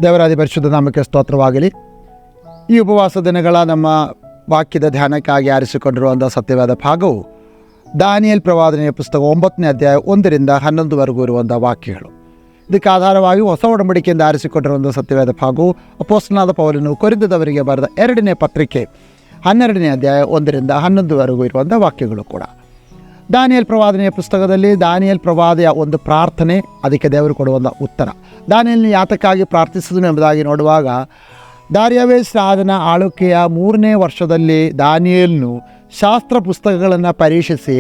ದೇವರಾದಿ ಪರಿಶುದ್ಧ ನಾಮಕ್ಕೆ ಸ್ತೋತ್ರವಾಗಲಿ. ಈ ಉಪವಾಸ ದಿನಗಳ ನಮ್ಮ ವಾಕ್ಯದ ಧ್ಯಾನಕ್ಕಾಗಿ ಆರಿಸಿಕೊಂಡಿರುವಂಥ ಸತ್ಯವಾದ ಭಾಗವು ದಾನಿಯೇಲ್ ಪ್ರವಾದನೆಯ ಪುಸ್ತಕ 9ನೇ ಅಧ್ಯಾಯ 1ರಿಂದ 11ವರೆಗೂ ಇರುವಂಥ ವಾಕ್ಯಗಳು. ಇದಕ್ಕೆ ಆಧಾರವಾಗಿ ಹೊಸ ಒಡಂಬಡಿಕೆಯಿಂದ ಆರಿಸಿಕೊಂಡಿರುವಂಥ ಸತ್ಯವಾದ ಭಾಗವು ಅಪೊಸ್ತಲನಾದ ಪೌಲನು ಕೊರಿಂಥದವರಿಗೆ ಬರೆದ 2ನೇ ಪತ್ರಿಕೆ 12ನೇ ಅಧ್ಯಾಯ 1ರಿಂದ 11ವರೆಗೂ ಇರುವಂಥ ವಾಕ್ಯಗಳು ಕೂಡ. ದಾನಿಯೇಲ್ ಪ್ರವಾದನೆಯ ಪುಸ್ತಕದಲ್ಲಿ ದಾನಿಯೇಲ್ ಪ್ರವಾದಿಯ ಒಂದು ಪ್ರಾರ್ಥನೆ, ಅದಕ್ಕೆ ದೇವರು ಕೊಡುವಂಥ ಉತ್ತರ. ದಾನಿಯೇಲನ ಯಾತಕ್ಕಾಗಿ ಪ್ರಾರ್ಥಿಸಿದನು ಎಂಬುದಾಗಿ ನೋಡುವಾಗ, ದಾರ್ಯಾವೇಶ್ ರಾಜನ ಆಳ್ವಿಕೆಯ 3ನೇ ವರ್ಷದಲ್ಲಿ ದಾನಿಯೇಲನು ಶಾಸ್ತ್ರ ಪುಸ್ತಕಗಳನ್ನು ಪರೀಕ್ಷಿಸಿ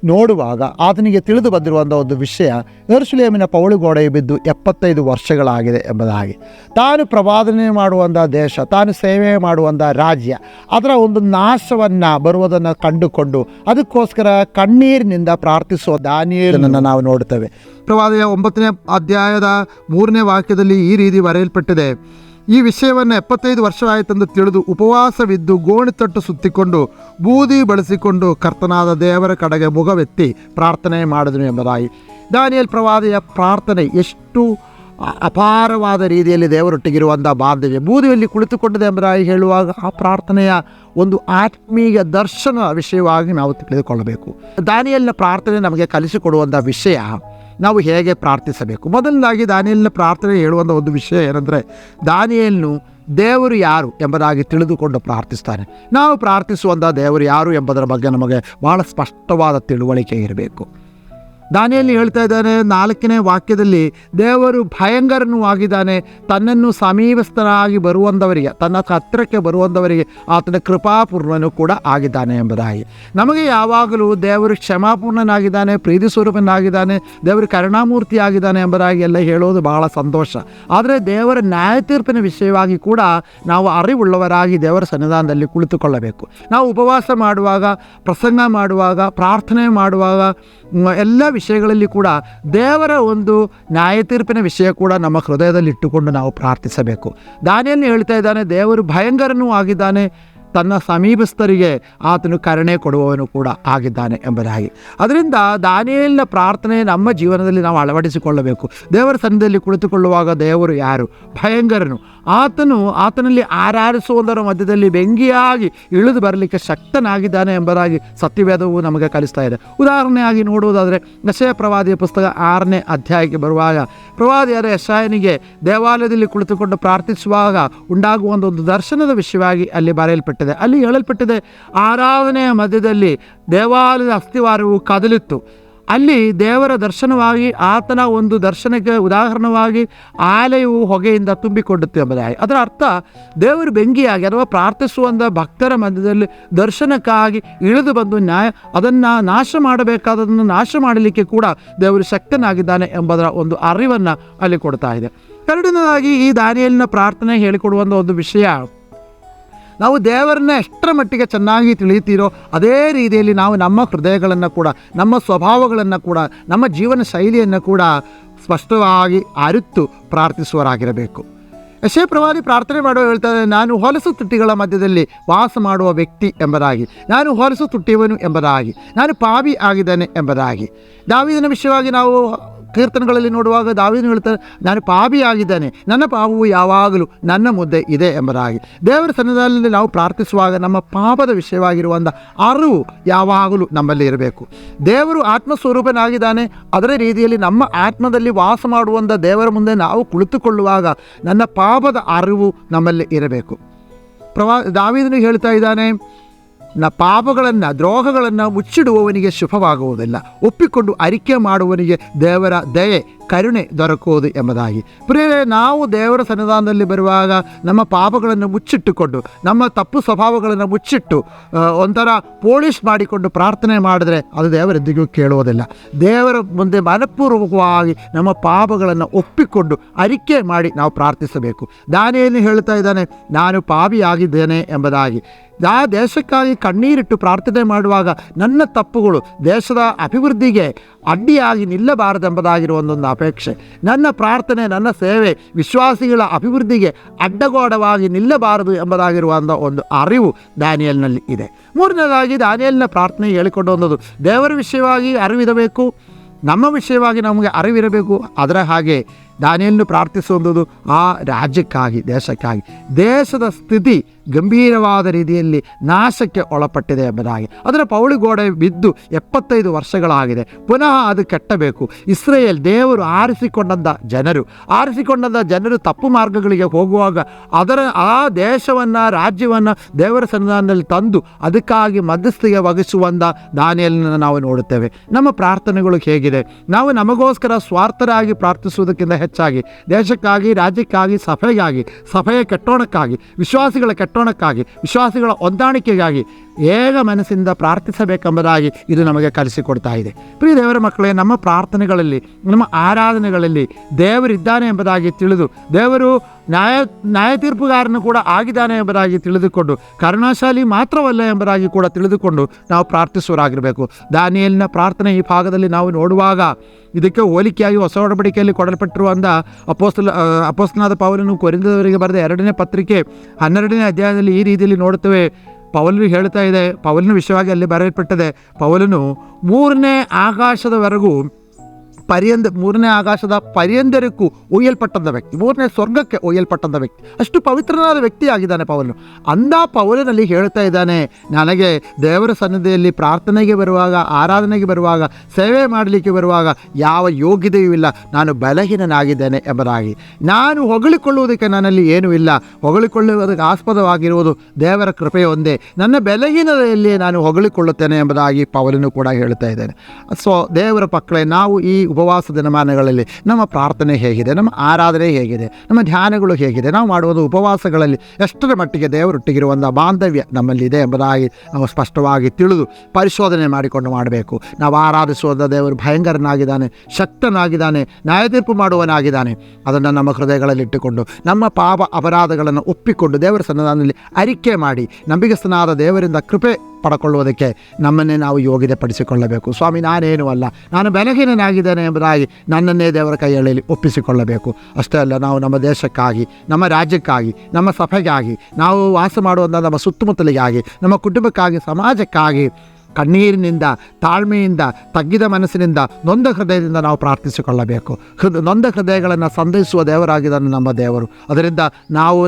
ನೋಡುವಾಗ ಆತನಿಗೆ ತಿಳಿದು ಬಂದಿರುವಂಥ ಒಂದು ವಿಷಯ, ಯೆರೂಸಲೇಮಿನ ಪೌಳಿಗೋಡೆ ಬಿದ್ದು 75 ವರ್ಷಗಳಾಗಿದೆ ಎಂಬುದಾಗಿ. ತಾನು ಪ್ರವಾದನೆ ಮಾಡುವಂಥ ದೇಶ, ತಾನು ಸೇವೆ ಮಾಡುವಂಥ ರಾಜ್ಯ, ಅದರ ಒಂದು ನಾಶವನ್ನು ಬರುವುದನ್ನು ಕಂಡುಕೊಂಡು ಅದಕ್ಕೋಸ್ಕರ ಕಣ್ಣೀರಿನಿಂದ ಪ್ರಾರ್ಥಿಸುವ ದಾನಿಯೇಲನನ್ನು ನಾವು ನೋಡ್ತೇವೆ. ಪ್ರವಾದನೆಯ 9ನೇ ಅಧ್ಯಾಯದ 3ನೇ ವಾಕ್ಯದಲ್ಲಿ ಈ ರೀತಿ ಬರೆಯಲ್ಪಟ್ಟಿದೆ: ಈ ವಿಷಯವನ್ನು 75 ವರ್ಷವಾಯಿತೆಂದು ತಿಳಿದು ಉಪವಾಸವಿದ್ದು ಗೋಣಿತಟ್ಟು ಸುತ್ತಿಕೊಂಡು ಬೂದಿ ಬಳಸಿಕೊಂಡು ಕರ್ತನಾದ ದೇವರ ಕಡೆಗೆ ಮುಖವೆತ್ತಿ ಪ್ರಾರ್ಥನೆ ಮಾಡಿದನು ಎಂಬುದಾಗಿ. ದಾನಿಯೇಲ್ ಪ್ರವಾದಿಯ ಪ್ರಾರ್ಥನೆ ಎಷ್ಟು ಅಪಾರವಾದ ರೀತಿಯಲ್ಲಿ ದೇವರೊಟ್ಟಿಗಿರುವಂಥ ಬಾಂಧವ್ಯ, ಬೂದಿಯಲ್ಲಿ ಕುಳಿತುಕೊಂಡಿದೆ ಎಂಬುದಾಗಿ ಹೇಳುವಾಗ ಆ ಪ್ರಾರ್ಥನೆಯ ಒಂದು ಆತ್ಮೀಯ ದರ್ಶನ ವಿಷಯವಾಗಿ ನಾವು ತಿಳಿದುಕೊಳ್ಳಬೇಕು. ದಾನಿಯೇಲನ ಪ್ರಾರ್ಥನೆ ನಮಗೆ ಕಲಿಸಿಕೊಡುವಂಥ ವಿಷಯ, ನಾವು ಹೇಗೆ ಪ್ರಾರ್ಥಿಸಬೇಕು. ಮೊದಲನೇದಾಗಿ ದಾನಿಯೇಲನ ಪ್ರಾರ್ಥನೆ ಹೇಳುವಂಥ ಒಂದು ವಿಷಯ ಏನಂದರೆ, ದಾನಿಯೇಲನು ದೇವರು ಯಾರು ಎಂಬುದಾಗಿ ತಿಳಿದುಕೊಂಡು ಪ್ರಾರ್ಥಿಸ್ತಾನೆ. ನಾವು ಪ್ರಾರ್ಥಿಸುವಂಥ ದೇವರು ಯಾರು ಎಂಬುದರ ಬಗ್ಗೆ ನಮಗೆ ಭಾಳ ಸ್ಪಷ್ಟವಾದ ತಿಳುವಳಿಕೆ ಇರಬೇಕು. ದಾನಿಯೇಲನು ಹೇಳ್ತಾ ಇದ್ದಾನೆ 4ನೇ ವಾಕ್ಯದಲ್ಲಿ, ದೇವರು ಭಯಂಕರನೂ ಆಗಿದ್ದಾನೆ, ತನ್ನನ್ನು ಸಮೀಪಸ್ಥನಾಗಿ ಬರುವಂಥವರಿಗೆ, ತನ್ನ ಹತ್ತಿರಕ್ಕೆ ಬರುವಂಥವರಿಗೆ ಆತನ ಕೃಪಾಪೂರ್ಣನೂ ಕೂಡ ಆಗಿದ್ದಾನೆ ಎಂಬುದಾಗಿ. ನಮಗೆ ಯಾವಾಗಲೂ ದೇವರು ಕ್ಷಮಾಪೂರ್ಣನಾಗಿದ್ದಾನೆ, ಪ್ರೀತಿ ಸ್ವರೂಪನಾಗಿದ್ದಾನೆ, ದೇವರು ಕರುಣಾಮೂರ್ತಿ ಆಗಿದ್ದಾನೆ ಎಂಬುದಾಗಿ ಎಲ್ಲ ಹೇಳೋದು ಬಹಳ ಸಂತೋಷ. ಆದರೆ ದೇವರ ನ್ಯಾಯ ತೀರ್ಪಿನ ವಿಷಯವಾಗಿ ಕೂಡ ನಾವು ಅರಿವುಳ್ಳವರಾಗಿ ದೇವರ ಸನ್ನಿಧಾನದಲ್ಲಿ ಕುಳಿತುಕೊಳ್ಳಬೇಕು. ನಾವು ಉಪವಾಸ ಮಾಡುವಾಗ, ಪ್ರಸಂಗ ಮಾಡುವಾಗ, ಪ್ರಾರ್ಥನೆ ಮಾಡುವಾಗ, ಎಲ್ಲ ವಿಷಯಗಳಲ್ಲಿ ಕೂಡ ದೇವರ ಒಂದು ನ್ಯಾಯ ತೀರ್ಪಿನ ವಿಷಯ ಕೂಡ ನಮ್ಮ ಹೃದಯದಲ್ಲಿ ಇಟ್ಟುಕೊಂಡು ನಾವು ಪ್ರಾರ್ಥಿಸಬೇಕು. ದಾನಿಯೇಲನು ಹೇಳ್ತಾ ಇದ್ದಾನೆ, ದೇವರು ಭಯಂಕರನೂ ಆಗಿದ್ದಾನೆ, ತನ್ನ ಸಮೀಪಸ್ಥರಿಗೆ ಆತನು ಕರುಣೆ ಕೊಡುವವನು ಕೂಡ ಆಗಿದ್ದಾನೆ ಎಂಬುದಾಗಿ. ಅದರಿಂದ ದಾನಿಯೇಲನ ಪ್ರಾರ್ಥನೆ ನಮ್ಮ ಜೀವನದಲ್ಲಿ ನಾವು ಅಳವಡಿಸಿಕೊಳ್ಳಬೇಕು. ದೇವರ ಸನ್ನಿಧಿಯಲ್ಲಿ ಕುಳಿತುಕೊಳ್ಳುವಾಗ ದೇವರು ಯಾರು? ಭಯಂಕರನು. ಆತನಲ್ಲಿ ಆರಾಧಿಸುವುದರ ಮಧ್ಯದಲ್ಲಿ ಬೆಂಕಿಯಾಗಿ ಇಳಿದು ಬರಲಿಕ್ಕೆ ಶಕ್ತನಾಗಿದ್ದಾನೆ ಎಂಬುದಾಗಿ ಸತ್ಯವೇದವು ನಮಗೆ ಕಲಿಸ್ತಾ ಇದೆ. ಉದಾಹರಣೆಯಾಗಿ ನೋಡುವುದಾದರೆ, ಯೆಶಾಯ ಪ್ರವಾದಿಯ ಪುಸ್ತಕ 6ನೇ ಅಧ್ಯಾಯಕ್ಕೆ ಬರುವಾಗ, ಪ್ರವಾದಿಯಾದ ಯೆಶಾಯನಿಗೆ ದೇವಾಲಯದಲ್ಲಿ ಕುಳಿತುಕೊಂಡು ಪ್ರಾರ್ಥಿಸುವಾಗ ಉಂಟಾಗುವಂಥ ಒಂದು ದರ್ಶನದ ವಿಷಯವಾಗಿ ಅಲ್ಲಿ ಬರೆಯಲ್ಪಟ್ಟಿದೆ. ಅಲ್ಲಿ ಹೇಳಲ್ಪಟ್ಟಿದೆ, ಆರಾಧನೆಯ ಮಧ್ಯದಲ್ಲಿ ದೇವಾಲಯದ ಅಸ್ಥಿವಾರವು ಕದಲಿತ್ತು. ಅಲ್ಲಿ ದೇವರ ದರ್ಶನವಾಗಿ, ಆತನ ಒಂದು ದರ್ಶನಕ್ಕೆ ಉದಾಹರಣವಾಗಿ ಆಲಯವು ಹೊಗೆಯಿಂದ ತುಂಬಿಕೊಂಡಿತ್ತು ಎಂಬುದಾಗಿ. ಅದರ ಅರ್ಥ, ದೇವರು ಬೆಂಕಿಯಾಗಿ ಅಥವಾ ಪ್ರಾರ್ಥಿಸುವಂಥ ಭಕ್ತರ ಮಧ್ಯದಲ್ಲಿ ದರ್ಶನಕ್ಕಾಗಿ ಇಳಿದು ಬಂದು ಅದನ್ನು ನಾಶ ಮಾಡಬೇಕಾದದನ್ನು ನಾಶ ಮಾಡಲಿಕ್ಕೆ ಕೂಡ ದೇವರು ಶಕ್ತನಾಗಿದ್ದಾನೆ ಎಂಬುದರ ಒಂದು ಅರಿವನ್ನು ಅಲ್ಲಿ ಕೊಡ್ತಾ ಇದೆ. ಎರಡನೇದಾಗಿ ಈ ದಾನಿಯೇಲನ ಪ್ರಾರ್ಥನೆ ಹೇಳಿಕೊಡುವಂಥ ಒಂದು ವಿಷಯ, ನಾವು ದೇವರನ್ನ ಎಷ್ಟರ ಮಟ್ಟಿಗೆ ಚೆನ್ನಾಗಿ ತಿಳಿಯುತ್ತೀರೋ ಅದೇ ರೀತಿಯಲ್ಲಿ ನಾವು ನಮ್ಮ ಹೃದಯಗಳನ್ನು ಕೂಡ, ನಮ್ಮ ಸ್ವಭಾವಗಳನ್ನು ಕೂಡ, ನಮ್ಮ ಜೀವನ ಶೈಲಿಯನ್ನು ಕೂಡ ಸ್ಪಷ್ಟವಾಗಿ ಅರಿತು ಪ್ರಾರ್ಥಿಸುವರಾಗಿರಬೇಕು. ಯೆಶಾಯ ಪ್ರವಾದಿ ಪ್ರಾರ್ಥನೆ ಮಾಡುವ ಹೇಳ್ತಾರೆ, ನಾನು ಹೊಲಸು ತುಟ್ಟಿಗಳ ಮಧ್ಯದಲ್ಲಿ ವಾಸ ಮಾಡುವ ವ್ಯಕ್ತಿ ಎಂಬುದಾಗಿ, ನಾನು ಹೊಲಸು ತುಟ್ಟಿಯವನು ಎಂಬುದಾಗಿ, ನಾನು ಪಾಪಿ ಆಗಿದ್ದೇನೆ ಎಂಬುದಾಗಿ. ದಾವೀದನ ವಿಷಯವಾಗಿ ನಾವು ಕೀರ್ತನೆಗಳಲ್ಲಿ ನೋಡುವಾಗ ದಾವೀದನು ಹೇಳ್ತಾರೆ, ನಾನು ಪಾಪಿಯಾಗಿದ್ದೇನೆ, ನನ್ನ ಪಾಪವು ಯಾವಾಗಲೂ ನನ್ನ ಮುದ್ದೆ ಇದೆ ಎಂಬುದಾಗಿ. ದೇವರ ಸನ್ನಿಧಾನದಲ್ಲಿ ನಾವು ಪ್ರಾರ್ಥಿಸುವಾಗ ನಮ್ಮ ಪಾಪದ ವಿಷಯವಾಗಿರುವಂಥ ಅರಿವು ಯಾವಾಗಲೂ ನಮ್ಮಲ್ಲಿ ಇರಬೇಕು. ದೇವರು ಆತ್ಮಸ್ವರೂಪನಾಗಿದ್ದಾನೆ, ಅದರ ರೀತಿಯಲ್ಲಿ ನಮ್ಮ ಆತ್ಮದಲ್ಲಿ ವಾಸ ಮಾಡುವಂಥ ದೇವರ ಮುಂದೆ ನಾವು ಕುಳಿತುಕೊಳ್ಳುವಾಗ ನನ್ನ ಪಾಪದ ಅರಿವು ನಮ್ಮಲ್ಲಿ ಇರಬೇಕು. ದಾವೀದನು ಹೇಳ್ತಾ ಇದ್ದಾನೆ, ಪಾಪಗಳನ್ನು, ದ್ರೋಹಗಳನ್ನು ಮುಚ್ಚಿಡುವವನಿಗೆ ಶುಭವಾಗುವುದಿಲ್ಲ, ಒಪ್ಪಿಕೊಂಡು ಅರಿಕೆ ಮಾಡುವವನಿಗೆ ದೇವರ ದಯೆ, ಕರುಣೆ ದೊರಕುವುದು ಎಂಬುದಾಗಿ. ಪ್ರಿಯರೇ, ನಾವು ದೇವರ ಸನ್ನಿಧಾನದಲ್ಲಿ ಬರುವಾಗ ನಮ್ಮ ಪಾಪಗಳನ್ನು ಮುಚ್ಚಿಟ್ಟುಕೊಂಡು, ನಮ್ಮ ತಪ್ಪು ಸ್ವಭಾವಗಳನ್ನು ಮುಚ್ಚಿಟ್ಟು ಒಂಥರ ಪೋಲಿಷ್ ಮಾಡಿಕೊಂಡು ಪ್ರಾರ್ಥನೆ ಮಾಡಿದ್ರೆ ಅದು ದೇವರೆಂದಿಗೂ ಕೇಳುವುದಿಲ್ಲ. ದೇವರ ಮುಂದೆ ಮನಪೂರ್ವಕವಾಗಿ ನಮ್ಮ ಪಾಪಗಳನ್ನು ಒಪ್ಪಿಕೊಂಡು ಅರಿಕೆ ಮಾಡಿ ನಾವು ಪ್ರಾರ್ಥಿಸಬೇಕು. ದಾನಿಯೇಲನು ಹೇಳ್ತಾ ಇದ್ದಾನೆ, ನಾನು ಪಾಪಿಯಾಗಿದ್ದೇನೆ ಎಂಬುದಾಗಿ. ಆ ದೇಶಕ್ಕಾಗಿ ಕಣ್ಣೀರಿಟ್ಟು ಪ್ರಾರ್ಥನೆ ಮಾಡುವಾಗ ನನ್ನ ತಪ್ಪುಗಳು ದೇಶದ ಅಭಿವೃದ್ಧಿಗೆ ಅಡ್ಡಿಯಾಗಿ ನಿಲ್ಲಬಾರದೆಂಬುದಾಗಿರುವ ಒಂದೊಂದು ಅಪೇಕ್ಷೆ, ನನ್ನ ಪ್ರಾರ್ಥನೆ, ನನ್ನ ಸೇವೆ ವಿಶ್ವಾಸಿಗಳ ಅಭಿವೃದ್ಧಿಗೆ ಅಡ್ಡಗೋಡವಾಗಿ ನಿಲ್ಲಬಾರದು ಎಂಬುದಾಗಿರುವಂಥ ಒಂದು ಅರಿವು ದಾನಿಯೇಲನಲ್ಲಿ ಇದೆ. ಮೂರನೇದಾಗಿ ದಾನಿಯೇಲನ ಪ್ರಾರ್ಥನೆ ಹೇಳಿಕೊಂಡು ದೇವರ ವಿಷಯವಾಗಿ ಅರಿವಿರಬೇಕು, ನಮ್ಮ ವಿಷಯವಾಗಿ ನಮಗೆ ಅರಿವಿರಬೇಕು. ಅದರ ಹಾಗೆ ದಾನಿಯೇಲನು ಪ್ರಾರ್ಥಿಸುವುದು ಆ ರಾಜ್ಯಕ್ಕಾಗಿ, ದೇಶಕ್ಕಾಗಿ. ದೇಶದ ಸ್ಥಿತಿ ಗಂಭೀರವಾದ ರೀತಿಯಲ್ಲಿ ನಾಶಕ್ಕೆ ಒಳಪಟ್ಟಿದೆ ಎಂಬುದಾಗಿ. ಅದರ ಪೌಳಿಗೋಡೆ ಬಿದ್ದು 75 ವರ್ಷಗಳಾಗಿದೆ. ಪುನಃ ಅದು ಕಟ್ಟಬೇಕು. ಇಸ್ರೇಲ್ ದೇವರು ಆರಿಸಿಕೊಂಡಂಥ ಜನರು ತಪ್ಪು ಮಾರ್ಗಗಳಿಗೆ ಹೋಗುವಾಗ ಆ ದೇಶವನ್ನು, ರಾಜ್ಯವನ್ನು ದೇವರ ಸನ್ನಿಧಾನದಲ್ಲಿ ತಂದು ಅದಕ್ಕಾಗಿ ಮಧ್ಯಸ್ಥಿಗೆ ವಹಿಸುವಂಥ ದಾನಿಯೇಲನನ್ನು ನಾವು ನೋಡುತ್ತೇವೆ. ನಮ್ಮ ಪ್ರಾರ್ಥನೆಗಳು ಹೇಗಿದೆ? ನಾವು ನಮಗೋಸ್ಕರ ಸ್ವಾರ್ಥರಾಗಿ ಪ್ರಾರ್ಥಿಸುವುದಕ್ಕಿಂತ ಹೆಚ್ಚಾಗಿ ದೇಶಕ್ಕಾಗಿ, ರಾಜ್ಯಕ್ಕಾಗಿ, ಸಭೆಯ ಕೆಟ್ಟೋಣಕ್ಕಾಗಿ, ವಿಶ್ವಾಸಿಗಳ ಕೆಟ್ಟೋಣಕ್ಕಾಗಿ, ವಿಶ್ವಾಸಿಗಳ ಹೊಂದಾಣಿಕೆಗಾಗಿ ಏಕ ಮನಸ್ಸಿಂದ ಪ್ರಾರ್ಥಿಸಬೇಕೆಂಬುದಾಗಿ ಇದು ನಮಗೆ ಕಲಿಸಿಕೊಡ್ತಾ ಇದೆ. ಪ್ರಿಯ ದೇವರ ಮಕ್ಕಳೇ, ನಮ್ಮ ಪ್ರಾರ್ಥನೆಗಳಲ್ಲಿ, ನಮ್ಮ ಆರಾಧನೆಗಳಲ್ಲಿ ದೇವರಿದ್ದಾನೆ ಎಂಬುದಾಗಿ ತಿಳಿದು, ದೇವರು ನ್ಯಾಯ ತೀರ್ಪುಗಾರನು ಕೂಡ ಆಗಿದ್ದಾನೆ ಎಂಬುದಾಗಿ ತಿಳಿದುಕೊಂಡು, ಕರುಣಾಶಾಲಿ ಮಾತ್ರವಲ್ಲ ಎಂಬುದಾಗಿ ಕೂಡ ತಿಳಿದುಕೊಂಡು ನಾವು ಪ್ರಾರ್ಥಿಸುವರಾಗಿರಬೇಕು. ದಾನಿಯೇಲನ ಪ್ರಾರ್ಥನೆ ಈ ಭಾಗದಲ್ಲಿ ನಾವು ನೋಡುವಾಗ ಇದಕ್ಕೆ ಹೋಲಿಕೆಯಾಗಿ ಹೊಸ ಒಡಂಬಡಿಕೆಯಲ್ಲಿ ಕೊಡಲ್ಪಟ್ಟಿರುವಂಥ ಅಪೊಸ್ತಲನಾದ ಪೌಲನು ಕೊರಿಂಥದವರಿಗೆ ಬರೆದ 2ನೇ ಪತ್ರಿಕೆ 12ನೇ ಅಧ್ಯಾಯದಲ್ಲಿ ಈ ರೀತಿಯಲ್ಲಿ ನೋಡುತ್ತೇವೆ. ಪೌಲನು ಹೇಳ್ತಾ ಇದೆ, ಪೌಲನ ವಿಷಯವಾಗಿ ಅಲ್ಲಿ ಬರೆಯಲ್ಪಟ್ಟಿದೆ, ಪೌಲನು 3ನೇ ಆಕಾಶದವರೆಗೂ ಮೂರನೇ ಆಕಾಶದ ಪರ್ಯಂತರಕ್ಕೂ ಒಯ್ಯಲ್ಪಟ್ಟಂಥ ವ್ಯಕ್ತಿ, 3ನೇ ಸ್ವರ್ಗಕ್ಕೆ ಒಯ್ಯಲ್ಪಟ್ಟಂಥ ವ್ಯಕ್ತಿ, ಅಷ್ಟು ಪವಿತ್ರನಾದ ವ್ಯಕ್ತಿಯಾಗಿದ್ದಾನೆ ಪೌಲನು. ಅಂದ ಪೌಲನಲ್ಲಿ ಹೇಳ್ತಾ ಇದ್ದಾನೆ, ನನಗೆ ದೇವರ ಸನ್ನಿಧಿಯಲ್ಲಿ ಪ್ರಾರ್ಥನೆಗೆ ಬರುವಾಗ, ಆರಾಧನೆಗೆ ಬರುವಾಗ, ಸೇವೆ ಮಾಡಲಿಕ್ಕೆ ಬರುವಾಗ ಯಾವ ಯೋಗ್ಯತೆಯೂ ಇಲ್ಲ, ನಾನು ಬಲಹೀನನಾಗಿದ್ದೇನೆ ಎಂಬುದಾಗಿ. ನಾನು ಹೊಗಳಿಕೊಳ್ಳುವುದಕ್ಕೆ ನನ್ನಲ್ಲಿ ಏನೂ ಇಲ್ಲ, ಹೊಗಳಿಕೊಳ್ಳುವುದಕ್ಕೆ ಆಸ್ಪದವಾಗಿರುವುದು ದೇವರ ಕೃಪೆ ಒಂದೇ, ನನ್ನ ಬಲಹೀನತೆಯಲ್ಲಿ ನಾನು ಹೊಗಳಿಕೊಳ್ಳುತ್ತೇನೆ ಎಂಬುದಾಗಿ ಪೌಲನು ಕೂಡ ಹೇಳ್ತಾ ಇದ್ದೇನೆ. ಸೊ ದೇವರ ಮಕ್ಕಳೇ, ನಾವು ಈ ಉಪವಾಸ ದಿನಮಾನಗಳಲ್ಲಿ ನಮ್ಮ ಪ್ರಾರ್ಥನೆ ಹೇಗಿದೆ, ನಮ್ಮ ಆರಾಧನೆ ಹೇಗಿದೆ, ನಮ್ಮ ಧ್ಯಾನಗಳು ಹೇಗಿದೆ, ನಾವು ಮಾಡುವುದು ಉಪವಾಸಗಳಲ್ಲಿ ಎಷ್ಟರ ಮಟ್ಟಿಗೆ ದೇವರೊಟ್ಟಿಗಿರುವಂಥ ಬಾಂಧವ್ಯ ನಮ್ಮಲ್ಲಿದೆ ಎಂಬುದಾಗಿ ನಾವು ಸ್ಪಷ್ಟವಾಗಿ ತಿಳಿದು ಪರಿಶೋಧನೆ ಮಾಡಿಕೊಂಡು ಮಾಡಬೇಕು. ನಾವು ಆರಾಧಿಸುವಂಥ ದೇವರು ಭಯಂಕರನಾಗಿದ್ದಾನೆ, ಶಕ್ತನಾಗಿದ್ದಾನೆ, ನ್ಯಾಯತೀರ್ಪು ಮಾಡುವನಾಗಿದ್ದಾನೆ. ಅದನ್ನು ನಮ್ಮ ಹೃದಯಗಳಲ್ಲಿ ಇಟ್ಟುಕೊಂಡು ನಮ್ಮ ಪಾಪ ಅಪರಾಧಗಳನ್ನು ಒಪ್ಪಿಕೊಂಡು ದೇವರ ಸನ್ನಿಧಾನದಲ್ಲಿ ಅರಿಕೆ ಮಾಡಿ ನಂಬಿಗಸ್ತನಾದ ದೇವರಿಂದ ಕೃಪೆ ಪಡ್ಕೊಳ್ಳುವುದಕ್ಕೆ ನಮ್ಮನ್ನೇ ನಾವು ಯೋಗ್ಯತೆ ಪಡಿಸಿಕೊಳ್ಳಬೇಕು. ಸ್ವಾಮಿ, ನಾನೇನೂ ಅಲ್ಲ, ನಾನು ಬಲಹೀನನಾಗಿದ್ದೇನೆ ಎಂಬುದಾಗಿ ನನ್ನನ್ನೇ ದೇವರ ಕೈಯಲ್ಲಿ ಒಪ್ಪಿಸಿಕೊಳ್ಳಬೇಕು. ಅಷ್ಟೇ ಅಲ್ಲ, ನಾವು ನಮ್ಮ ದೇಶಕ್ಕಾಗಿ, ನಮ್ಮ ರಾಜ್ಯಕ್ಕಾಗಿ, ನಮ್ಮ ಸಭೆಗಾಗಿ, ನಾವು ವಾಸ ಮಾಡುವಂಥ ನಮ್ಮ ಸುತ್ತಮುತ್ತಲಿಗಾಗಿ, ನಮ್ಮ ಕುಟುಂಬಕ್ಕಾಗಿ, ಸಮಾಜಕ್ಕಾಗಿ ಕಣ್ಣೀರಿನಿಂದ, ತಾಳ್ಮೆಯಿಂದ, ತಗ್ಗಿದ ಮನಸ್ಸಿನಿಂದ, ನೊಂದ ಹೃದಯದಿಂದ ನಾವು ಪ್ರಾರ್ಥಿಸಿಕೊಳ್ಳಬೇಕು. ನೊಂದ ಹೃದಯಗಳನ್ನು ಸಂಧಿಸುವ ದೇವರಾಗಿದ್ದಾನೆ ನಮ್ಮ ದೇವರು. ಅದರಿಂದ ನಾವು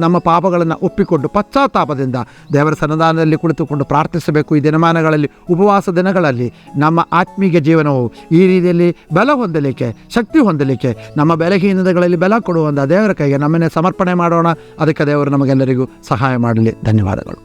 ನಮ್ಮ ಪಾಪಗಳನ್ನು ಒಪ್ಪಿಕೊಂಡು ಪಶ್ಚಾತ್ತಾಪದಿಂದ ದೇವರ ಸನ್ನಿಧಾನದಲ್ಲಿ ಕುಳಿತುಕೊಂಡು ಪ್ರಾರ್ಥಿಸಬೇಕು. ಈ ದಿನಮಾನಗಳಲ್ಲಿ, ಉಪವಾಸ ದಿನಗಳಲ್ಲಿ ನಮ್ಮ ಆತ್ಮೀಯ ಜೀವನವು ಈ ರೀತಿಯಲ್ಲಿ ಬಲ ಹೊಂದಲಿಕ್ಕೆ, ಶಕ್ತಿ ಹೊಂದಲಿಕ್ಕೆ, ನಮ್ಮ ಬಲಹೀನತೆಗಳಲ್ಲಿ ಬಲ ಕೊಡುವಂಥ ದೇವರ ಕೈಗೆ ನಮ್ಮನ್ನೇ ಸಮರ್ಪಣೆ ಮಾಡೋಣ. ಅದಕ್ಕೆ ದೇವರು ನಮಗೆಲ್ಲರಿಗೂ ಸಹಾಯ ಮಾಡಲಿ. ಧನ್ಯವಾದಗಳು.